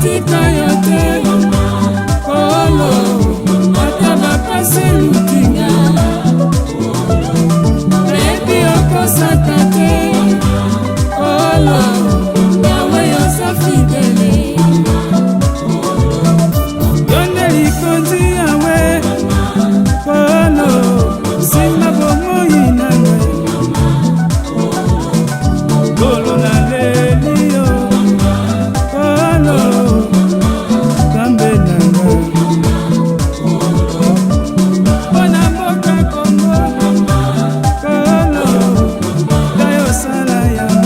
kotika yo te kolo ata bapasi lutinga ebi okosaka te kolo yawe yoza fidele yonde likondi yawe kolo nsima bomoi nanga kolo na lelio kolo kambe nanga mpona mboka kongo kolo dayosala yawe.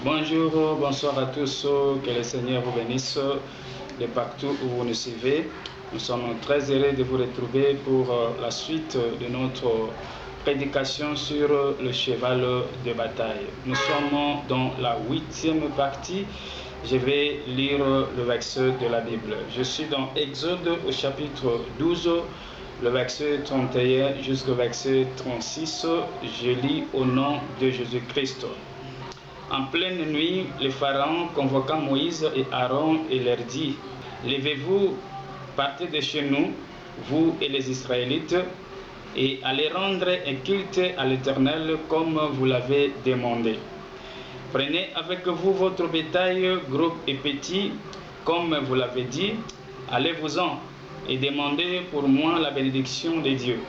Bonjour, bonsoir à tous, que le Seigneur vous bénisse de partout où vous nous suivez. Nous sommes très heureux de vous retrouver pour la suite de notre prédication sur le cheval de bataille. Nous sommes dans la 8e partie. Je vais lire le verset de la Bible. Je suis dans Exode au chapitre 12, le verset 31 jusqu'au verset 36. Je lis au nom de Jésus-Christ. En pleine nuit, le Pharaon convoqua Moïse et Aaron et leur dit: Levez-vous, partez de chez nous, vous et les Israélites, et allez rendre un culte à l'Éternel comme vous l'avez demandé. Prenez avec vous votre bétail, gros et petit, comme vous l'avez dit, allez-vous-en et demandez pour moi la bénédiction de Dieu.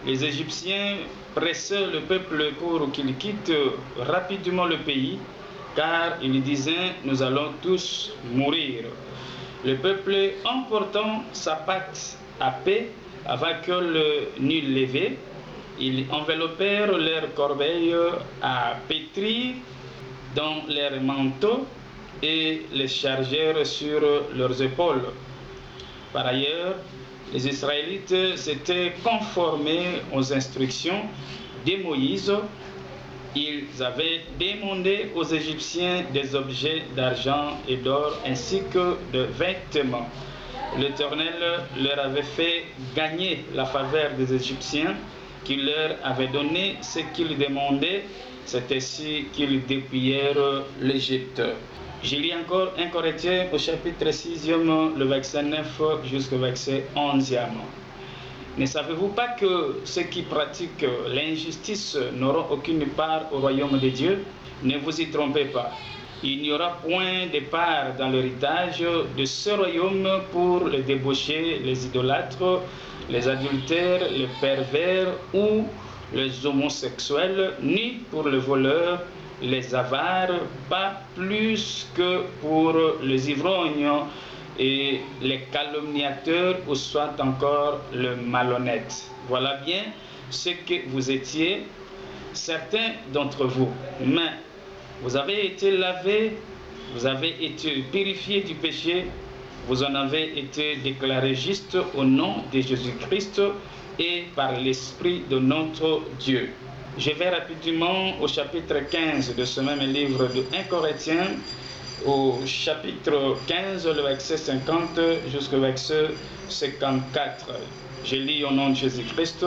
Les Égyptiens pressaient le peuple pour qu'il quitte rapidement le pays, car ils disaient: nous allons tous mourir. Le peuple, emportant sa pâte à paix avant que le nul levé, ils enveloppèrent leurs corbeilles à pétrir dans leurs manteaux et les chargèrent sur leurs épaules. Par ailleurs, les Israélites s'étaient conformés aux instructions de Moïse. Ils avaient demandé aux Égyptiens des objets d'argent et d'or ainsi que de vêtements. L'Éternel leur avait fait gagner la faveur des Égyptiens qui leur avaient donné ce qu'ils demandaient. C'est ainsi qu'ils dépouillèrent l'Égypte. Je lis encore 1 Corinthiens au chapitre 6e, le verset 9 jusqu'au verset 11e. Ne savez-vous pas que ceux qui pratiquent l'injustice n'auront aucune part au royaume de Dieu? Ne vous y trompez pas. Il n'y aura point de part dans l'héritage de ce royaume pour les débauchés, les idolâtres, les adultères, les pervers ou les homosexuels, ni pour les voleurs, les avares, pas plus que pour les ivrognes et les calomniateurs ou soit encore le malhonnête. Voilà bien ce que vous étiez, certains d'entre vous. Mais vous avez été lavés, vous avez été purifiés du péché, vous en avez été déclarés justes au nom de Jésus-Christ et par l'Esprit de notre Dieu. Je vais rapidement au chapitre 15 de ce même livre de 1 Corinthiens, au chapitre 15, le verset 50 jusqu'au verset 54. Je lis au nom de Jésus-Christ.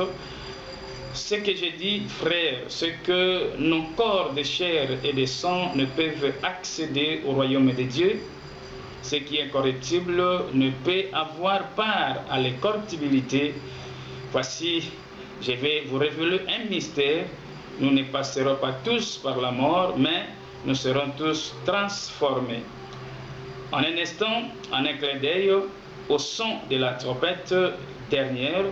Ce que j'ai dit, frères, c'est que nos corps de chair et de sang ne peuvent accéder au royaume de Dieu. Ce qui est corruptible ne peut avoir part à l'incorruptibilité. Voici, je vais vous révéler un mystère. Nous ne passerons pas tous par la mort, mais nous serons tous transformés. En un instant, en un clin d'œil, au son de la trompette dernière,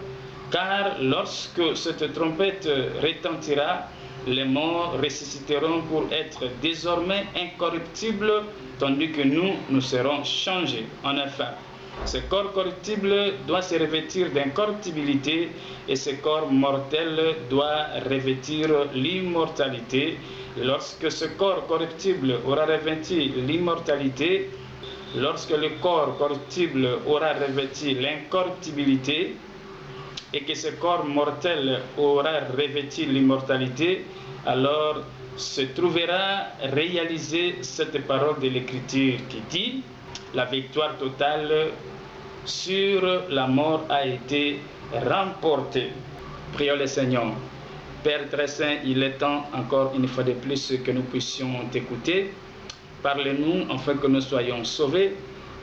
car lorsque cette trompette retentira, les morts ressusciteront pour être désormais incorruptibles, tandis que nous serons changés. En effet, ce corps corruptible doit se revêtir d'incorruptibilité et ce corps mortel doit revêtir l'immortalité. Lorsque ce corps corruptible aura revêtu l'immortalité, lorsque le corps corruptible aura revêtu l'incorruptibilité et que ce corps mortel aura revêtu l'immortalité, alors se trouvera réalisée cette parole de l'Écriture qui dit: la victoire totale sur la mort a été remportée. Prions le Seigneur. Père très saint, il est temps encore une fois de plus que nous puissions t'écouter. Parlez-nous afin que nous soyons sauvés.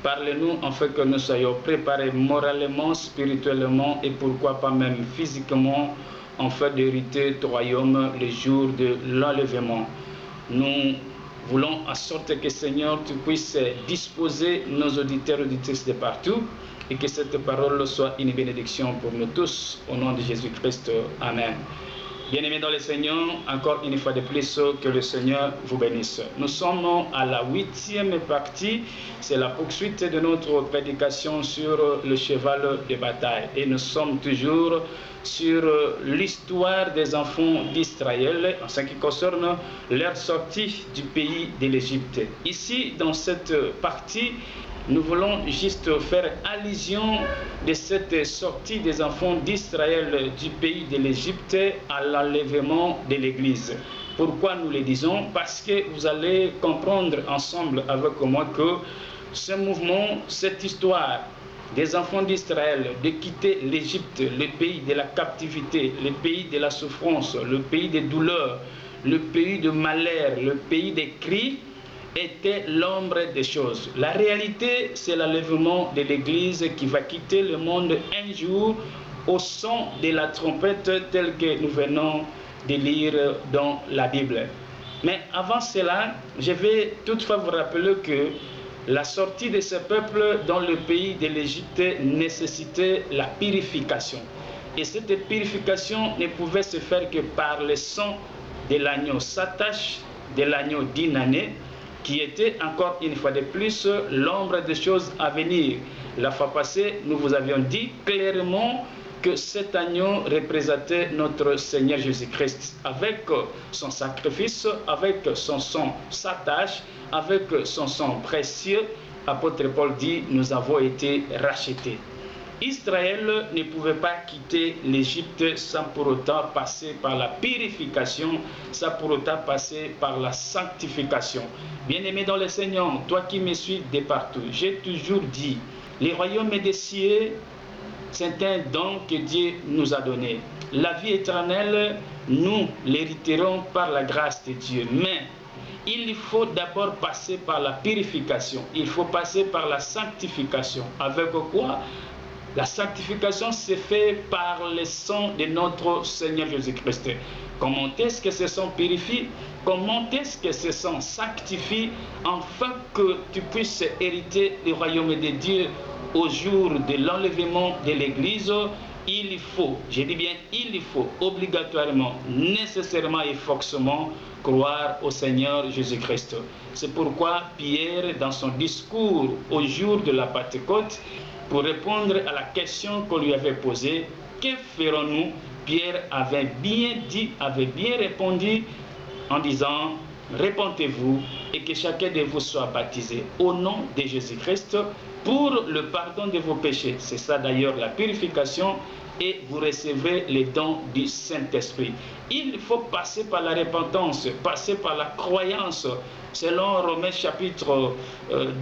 Parlez-nous afin que nous soyons préparés moralement, spirituellement et pourquoi pas même physiquement afin d'hériter ton royaume le jour de l'enlèvement. Nous voulons en sorte que Seigneur, tu puisses disposer nos auditeurs et auditrices de partout et que cette parole soit une bénédiction pour nous tous. Au nom de Jésus-Christ, Amen. Bien-aimés dans le Seigneur, encore une fois de plus, que le Seigneur vous bénisse. Nous sommes à la 8e partie, c'est la poursuite de notre prédication sur le cheval de bataille. Et nous sommes toujours sur l'histoire des enfants d'Israël en ce qui concerne leur sortie du pays de l'Égypte. Ici, dans cette partie, nous voulons juste faire allusion de cette sortie des enfants d'Israël du pays de l'Égypte à l'enlèvement de l'Église. Pourquoi nous le disons? Parce que vous allez comprendre ensemble avec moi que ce mouvement, cette histoire des enfants d'Israël de quitter l'Égypte, le pays de la captivité, le pays de la souffrance, le pays des douleurs, le pays de malheur, le pays des cris, était l'ombre des choses. La réalité, c'est l'enlèvement de l'Église qui va quitter le monde un jour au son de la trompette telle que nous venons de lire dans la Bible. Mais avant cela, je vais toutefois vous rappeler que la sortie de ce peuple dans le pays de l'Égypte nécessitait la purification. Et cette purification ne pouvait se faire que par le sang de l'agneau Satash, de l'agneau d'une année, qui était encore une fois de plus l'ombre des choses à venir. La fois passée, nous vous avions dit clairement que cet agneau représentait notre Seigneur Jésus-Christ. Avec son sacrifice, avec son sang Satash, avec son sang précieux, apôtre Paul dit, nous avons été rachetés. Israël ne pouvait pas quitter l'Égypte sans pour autant passer par la purification, sans pour autant passer par la sanctification. Bien-aimé dans le Seigneur, toi qui me suis de partout, j'ai toujours dit, le royaume des cieux, c'est un don que Dieu nous a donné. La vie éternelle, nous l'hériterons par la grâce de Dieu. Mais il faut d'abord passer par la purification. Il faut passer par la sanctification. Avec quoi? La sanctification se fait par le sang de notre Seigneur Jésus-Christ. Comment est-ce que ce sang purifie? Comment est-ce que ce sang sanctifie afin que tu puisses hériter du royaume de Dieu au jour de l'enlèvement de l'Église? Il faut, je dis bien il faut, obligatoirement, nécessairement et forcément croire au Seigneur Jésus-Christ. C'est pourquoi Pierre, dans son discours au jour de la Pentecôte, pour répondre à la question qu'on lui avait posée, que ferons-nous? Pierre avait bien dit, avait bien répondu en disant, répentez-vous et que chacun de vous soit baptisé au nom de Jésus-Christ pour le pardon de vos péchés. C'est ça d'ailleurs la purification et vous recevez les dons du Saint-Esprit. Il faut passer par la repentance, passer par la croyance. Selon Romains chapitre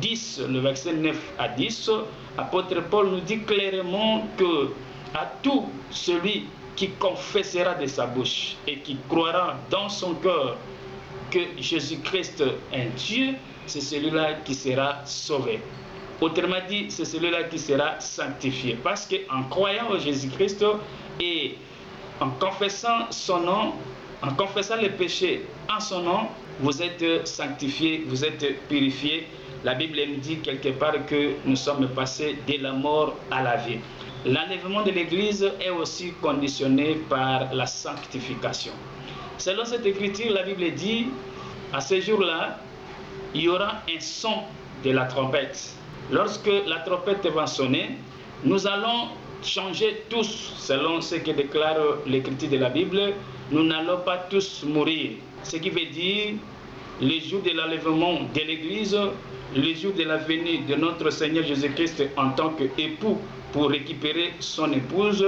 10, le verset 9 à 10, apôtre Paul nous dit clairement que à tout celui qui confessera de sa bouche et qui croira dans son cœur que Jésus-Christ est Dieu, c'est celui-là qui sera sauvé. Autrement dit, c'est celui-là qui sera sanctifié. Parce qu'en croyant en Jésus-Christ et en confessant son nom, en confessant les péchés en son nom, vous êtes sanctifiés, vous êtes purifiés. La Bible nous dit quelque part que nous sommes passés de la mort à la vie. L'enlèvement de l'Église est aussi conditionné par la sanctification. Selon cette écriture, la Bible dit, à ce jour-là, il y aura un son de la trompette. Lorsque la trompette va sonner, nous allons changer tous, selon ce que déclare l'écriture de la Bible, nous n'allons pas tous mourir. Ce qui veut dire, le jour de l'enlèvement de l'Église, le jour de la venue de notre Seigneur Jésus-Christ en tant qu'époux pour récupérer son épouse,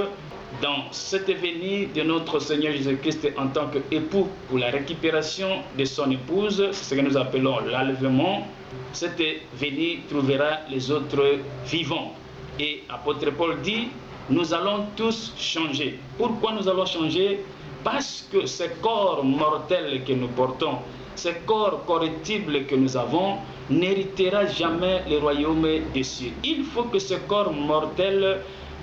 dans cette venue de notre Seigneur Jésus-Christ en tant qu'époux pour la récupération de son épouse, c'est ce que nous appelons l'enlèvement, cette venue trouvera les autres vivants. Et apôtre Paul dit, nous allons tous changer. Pourquoi nous allons changer? parce que ce corps mortel que nous portons, ce corps corruptible que nous avons, n'héritera jamais le royaume des cieux. Il faut que ce corps mortel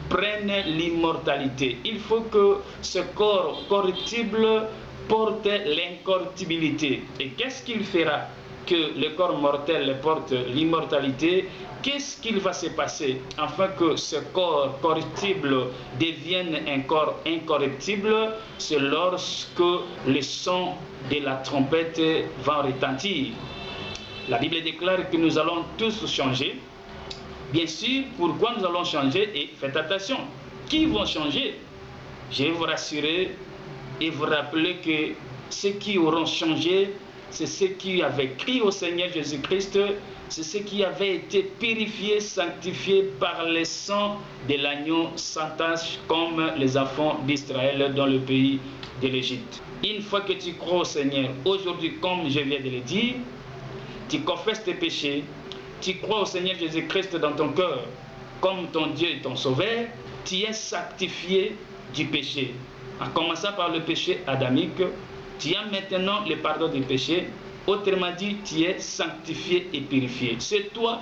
prenne l'immortalité. Il faut que ce corps corruptible porte l'incorruptibilité. Et qu'est-ce qu'il fera que le corps mortel porte l'immortalité? Qu'est-ce qu'il va se passer afin que ce corps corruptible devienne un corps incorruptible? C'est lorsque le son de la trompette va retentir. La Bible déclare que nous allons tous changer. Bien sûr, pourquoi nous allons changer? Et faites attention, qui vont changer? Je vais vous rassurer et vous rappeler que ceux qui auront changé, c'est ceux qui avaient crié au Seigneur Jésus-Christ, c'est ceux qui avaient été purifiés, sanctifiés par le sang de l'agneau sans tache, comme les enfants d'Israël dans le pays de l'Égypte. Une fois que tu crois au Seigneur, aujourd'hui, comme je viens de le dire, tu confesses tes péchés, tu crois au Seigneur Jésus-Christ dans ton cœur comme ton Dieu et ton Sauveur, tu es sanctifié du péché. En commençant par le péché adamique, tu as maintenant le pardon du péché. Autrement dit, tu es sanctifié et purifié. C'est toi,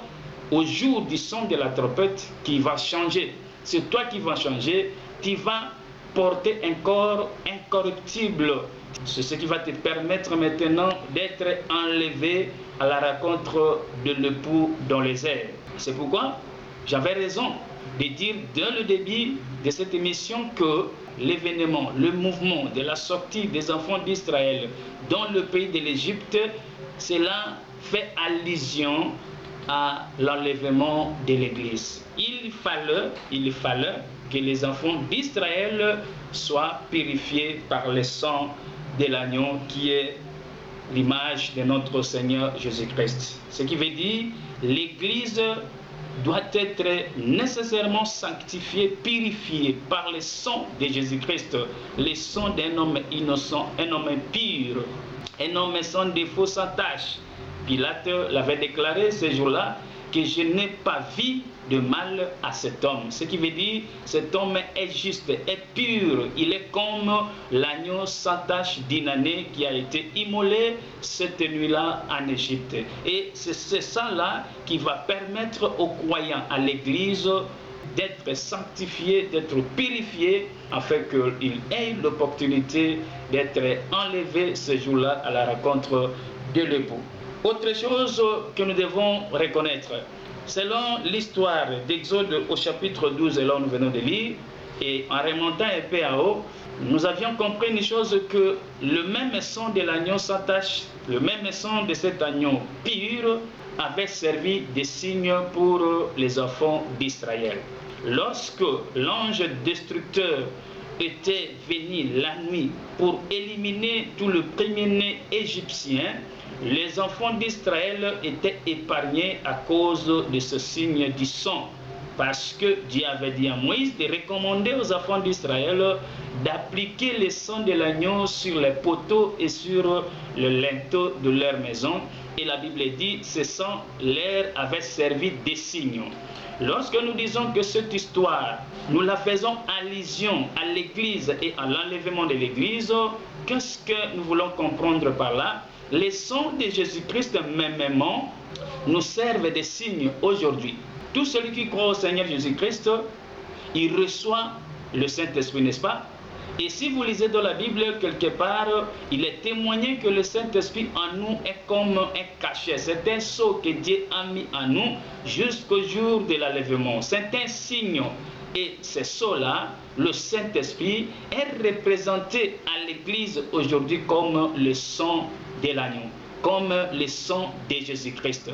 au jour du son de la trompette, qui va changer. C'est toi qui vas changer. Tu vas porter un corps incorruptible. C'est ce qui va te permettre maintenant d'être enlevé à la rencontre de l'époux dans les airs. C'est pourquoi j'avais raison de dire dès le début de cette émission que l'événement, le mouvement de la sortie des enfants d'Israël dans le pays de l'Égypte, cela fait allusion à l'enlèvement de l'Église. Il fallait que les enfants d'Israël soient purifiés par le sang de l'agneau qui est l'image de notre Seigneur Jésus-Christ. Ce qui veut dire l'Église doit être nécessairement sanctifiée, purifiée par le sang de Jésus-Christ, le sang d'un homme innocent, un homme pur, un homme sans défaut, sans tache. Pilate l'avait déclaré ce jour-là que je n'ai pas vu de mal à cet homme. Ce qui veut dire cet homme est juste, est pur. Il est comme l'agneau sans tache d'une année qui a été immolé cette nuit-là en Égypte. Et c'est ce sang-là qui va permettre aux croyants, à l'Église, d'être sanctifiés, d'être purifiés, afin qu'ils aient l'opportunité d'être enlevés ce jour-là à la rencontre de l'époux. Autre chose que nous devons reconnaître, selon l'histoire d'Exode au chapitre 12, et là nous venons de lire, et en remontant un peu en haut, nous avions compris une chose, que le même sang de l'agneau sans tache, le même sang de cet agneau pur, avait servi de signe pour les enfants d'Israël. Lorsque l'ange destructeur était venu la nuit pour éliminer tout le premier-né égyptien, les enfants d'Israël étaient épargnés à cause de ce signe du sang, parce que Dieu avait dit à Moïse de recommander aux enfants d'Israël d'appliquer le sang de l'agneau sur les poteaux et sur le linteau de leur maison. Et la Bible dit, ce sang leur avait servi de signe. Lorsque nous disons que cette histoire, nous la faisons allusion à l'Église et à l'enlèvement de l'Église, qu'est-ce que nous voulons comprendre par là? Les sons de Jésus-Christ mêmement nous servent de signes aujourd'hui. Tout celui qui croit au Seigneur Jésus-Christ, il reçoit le Saint-Esprit, n'est-ce pas? Et si vous lisez dans la Bible, quelque part, il est témoigné que le Saint-Esprit en nous est comme un cachet. C'est un sceau que Dieu a mis en nous jusqu'au jour de l'enlèvement. C'est un signe. Et ce sceau-là, le Saint-Esprit, est représenté à l'Église aujourd'hui comme le sang de l'agneau, comme le sang de Jésus-Christ.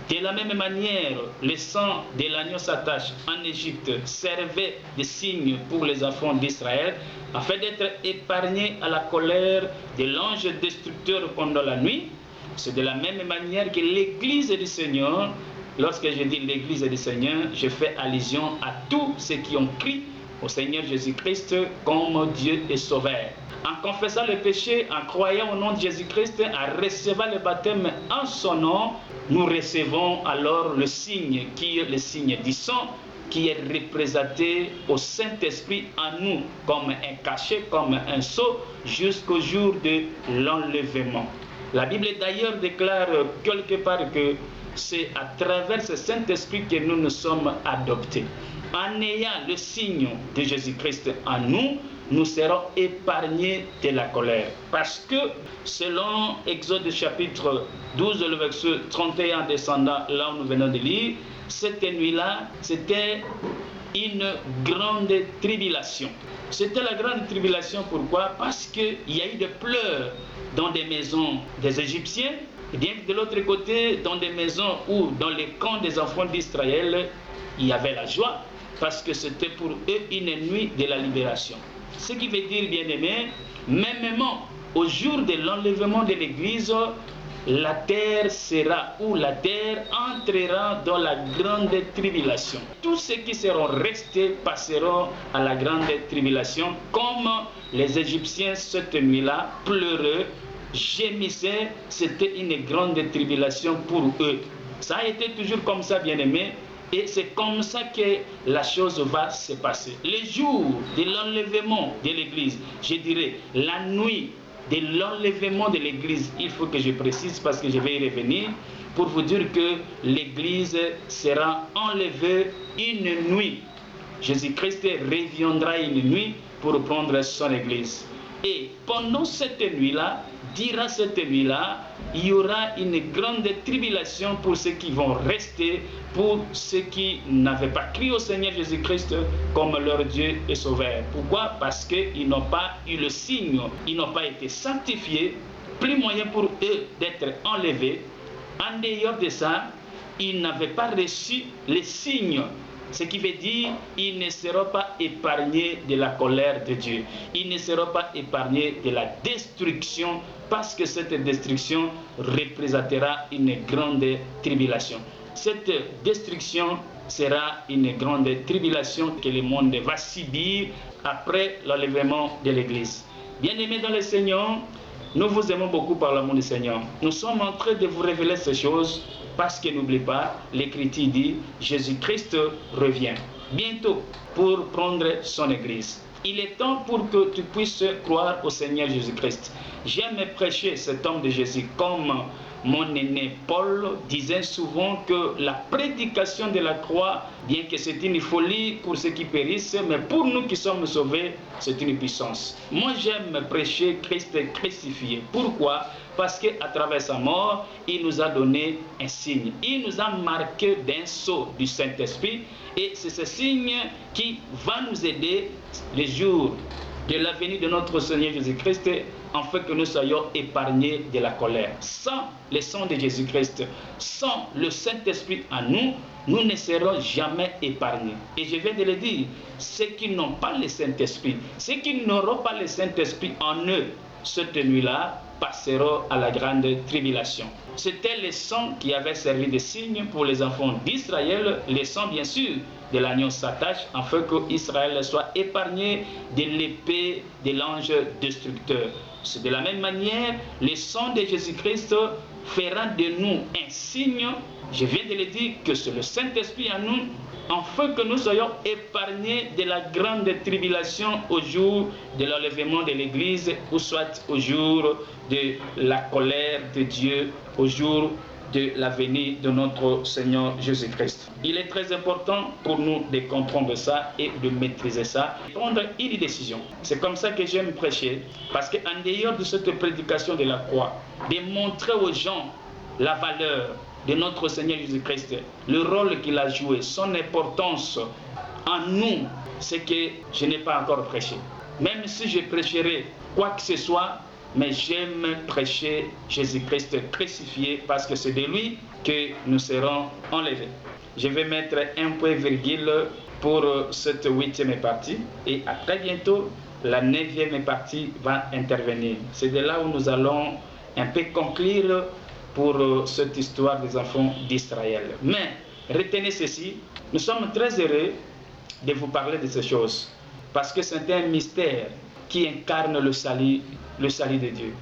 De la même manière, le sang de l'agneau sans tache en Égypte servait de signe pour les enfants d'Israël, afin d'être épargnés à la colère de l'ange destructeur pendant la nuit. C'est de la même manière que l'Église du Seigneur, lorsque je dis l'Église du Seigneur, je fais allusion à tous ceux qui ont crié au Seigneur Jésus-Christ comme Dieu et Sauveur. En confessant le péché, en croyant au nom de Jésus-Christ, en recevant le baptême en son nom, nous recevons alors le signe qui est le signe du sang, qui est représenté au Saint-Esprit en nous, comme un cachet, comme un sceau, jusqu'au jour de l'enlèvement. La Bible d'ailleurs déclare quelque part que c'est à travers ce Saint-Esprit que nous nous sommes adoptés. En ayant le signe de Jésus-Christ en nous, nous serons épargnés de la colère. Parce que selon Exode chapitre 12, le verset 31 en descendant, là où nous venons de lire, cette nuit-là, c'était une grande tribulation. C'était la grande tribulation, pourquoi? Parce qu'il y a eu des pleurs dans des maisons des Égyptiens, et bien que de l'autre côté, dans des maisons ou dans les camps des enfants d'Israël, il y avait la joie, parce que c'était pour eux une nuit de la libération. Ce qui veut dire, bien-aimés, même au jour de l'enlèvement de l'Église, la terre sera, ou la terre entrera dans la grande tribulation. Tous ceux qui seront restés passeront à la grande tribulation, comme les Égyptiens cette nuit-là pleuraient, gémissaient, c'était une grande tribulation pour eux. Ça a été toujours comme ça, bien-aimés. Et c'est comme ça que la chose va se passer. Le jour de l'enlèvement de l'Église, je dirais la nuit de l'enlèvement de l'Église, il faut que je précise parce que je vais y revenir, pour vous dire que l'Église sera enlevée une nuit. Jésus-Christ reviendra une nuit pour prendre son Église. Et pendant cette nuit-là, durant cette nuit-là, il y aura une grande tribulation pour ceux qui vont rester, pour ceux qui n'avaient pas cru au Seigneur Jésus-Christ comme leur Dieu et Sauveur. Pourquoi? Parce qu'ils n'ont pas eu le signe, ils n'ont pas été sanctifiés, plus moyen pour eux d'être enlevés. En dehors de ça, ils n'avaient pas reçu les signes. Ce qui veut dire qu'ils ne seront pas épargnés de la colère de Dieu. Ils ne seront pas épargnés de la destruction, parce que cette destruction représentera une grande tribulation. Cette destruction sera une grande tribulation que le monde va subir après l'enlèvement de l'Église. Bien-aimés dans le Seigneur, nous vous aimons beaucoup par l'amour du Seigneur. Nous sommes en train de vous révéler ces choses parce que n'oubliez pas, l'Écriture dit Jésus-Christ revient bientôt pour prendre son Église. Il est temps pour que tu puisses croire au Seigneur Jésus-Christ. J'aime prêcher cet homme de Jésus comme mon aîné Paul disait souvent que la prédication de la croix, bien que c'est une folie pour ceux qui périssent, mais pour nous qui sommes sauvés, c'est une puissance. Moi, j'aime prêcher Christ crucifié. Pourquoi? Parce qu'à travers sa mort, il nous a donné un signe. Il nous a marqué d'un sceau du Saint-Esprit. Et c'est ce signe qui va nous aider les jours de la venue de notre Seigneur Jésus-Christ, afin que nous soyons épargnés de la colère. Sans le sang de Jésus-Christ, sans le Saint-Esprit en nous, nous ne serons jamais épargnés. Et je viens de le dire, ceux qui n'ont pas le Saint-Esprit, ceux qui n'auront pas le Saint-Esprit en eux, cette nuit-là, passeront à la grande tribulation. C'était le sang qui avait servi de signe pour les enfants d'Israël, le sang bien sûr de l'agneau s'attache afin qu'Israël soit épargné de l'épée de l'ange destructeur. C'est de la même manière, le sang de Jésus-Christ fera de nous un signe. Je viens de le dire que c'est le Saint-Esprit en nous, afin que nous soyons épargnés de la grande tribulation au jour de l'enlèvement de l'Église, ou soit au jour de la colère de Dieu, au jour de la venue de notre Seigneur Jésus-Christ. Il est très important pour nous de comprendre ça et de maîtriser ça, et prendre une décision. C'est comme ça que j'aime prêcher, parce qu'en dehors de cette prédication de la croix, de montrer aux gens la valeur de notre Seigneur Jésus-Christ, le rôle qu'il a joué, son importance en nous, c'est que je n'ai pas encore prêché. Même si je prêcherai quoi que ce soit, mais j'aime prêcher Jésus-Christ crucifié, parce que c'est de lui que nous serons enlevés. Je vais mettre un point virgule pour cette 8e partie, et à très bientôt, la 9e partie va intervenir. C'est de là où nous allons un peu conclure pour cette histoire des enfants d'Israël. Mais retenez ceci, nous sommes très heureux de vous parler de ces choses, parce que c'est un mystère qui incarne le salut de Dieu.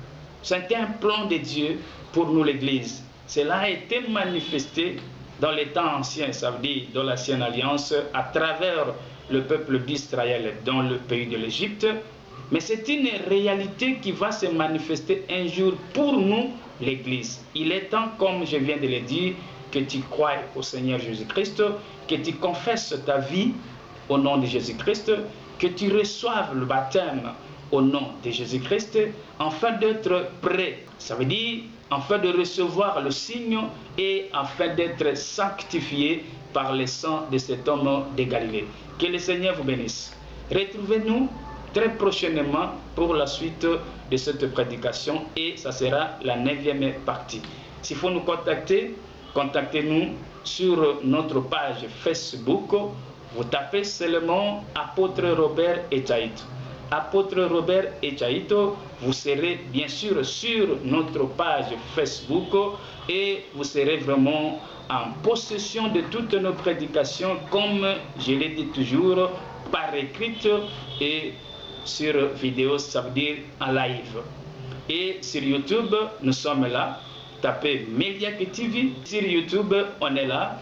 C'est un plan de Dieu pour nous, l'Église. Cela a été manifesté dans les temps anciens, ça veut dire dans l'ancienne alliance, à travers le peuple d'Israël dans le pays de l'Égypte, mais c'est une réalité qui va se manifester un jour pour nous, l'Église. Il est temps, comme je viens de le dire, que tu croies au Seigneur Jésus-Christ, que tu confesses ta vie au nom de Jésus-Christ, que tu reçoives le baptême au nom de Jésus-Christ, afin d'être prêt. Ça veut dire, afin de recevoir le signe et afin d'être sanctifié par le sang de cet homme de Galilée. Que le Seigneur vous bénisse. Retrouvez-nous très prochainement pour la suite de cette prédication et ça sera la 9e partie. S'il faut nous contacter, contactez-nous sur notre page Facebook. Vous tapez seulement Apôtre Robert Echaïto. Apôtre Robert Echaïto, vous serez bien sûr sur notre page Facebook et vous serez vraiment en possession de toutes nos prédications, comme je l'ai dit toujours, par écrite et sur vidéo, ça veut dire en live. Et sur YouTube, nous sommes là. Tapez Mediac TV. Sur YouTube, on est là.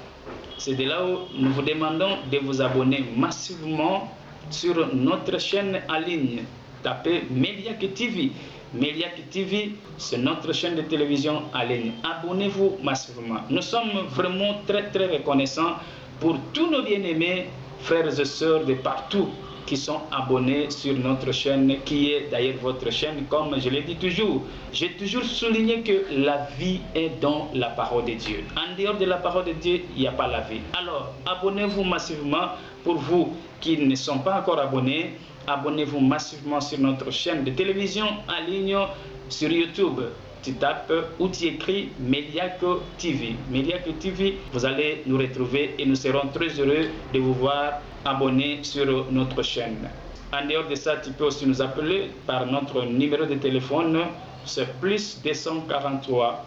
C'est de là où nous vous demandons de vous abonner massivement sur notre chaîne en ligne. Tapez Mediac TV. Mediac TV, c'est notre chaîne de télévision en ligne. Abonnez-vous massivement. Nous sommes vraiment très reconnaissants pour tous nos bien-aimés frères et sœurs de partout qui sont abonnés sur notre chaîne, qui est d'ailleurs votre chaîne, comme je l'ai dit toujours. J'ai toujours souligné que la vie est dans la parole de Dieu. En dehors de la parole de Dieu, il n'y a pas la vie. Alors, abonnez-vous massivement. Pour vous qui ne sont pas encore abonnés, abonnez-vous massivement sur notre chaîne de télévision en ligne sur YouTube. Tu tapes ou tu écris Mediac TV. Mediac TV, vous allez nous retrouver et nous serons très heureux de vous voir abonnés sur notre chaîne. En dehors de ça, tu peux aussi nous appeler par notre numéro de téléphone, c'est plus 243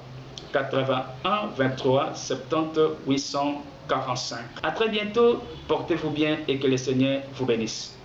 81 23 70 845. À très bientôt, portez-vous bien et que le Seigneur vous bénisse.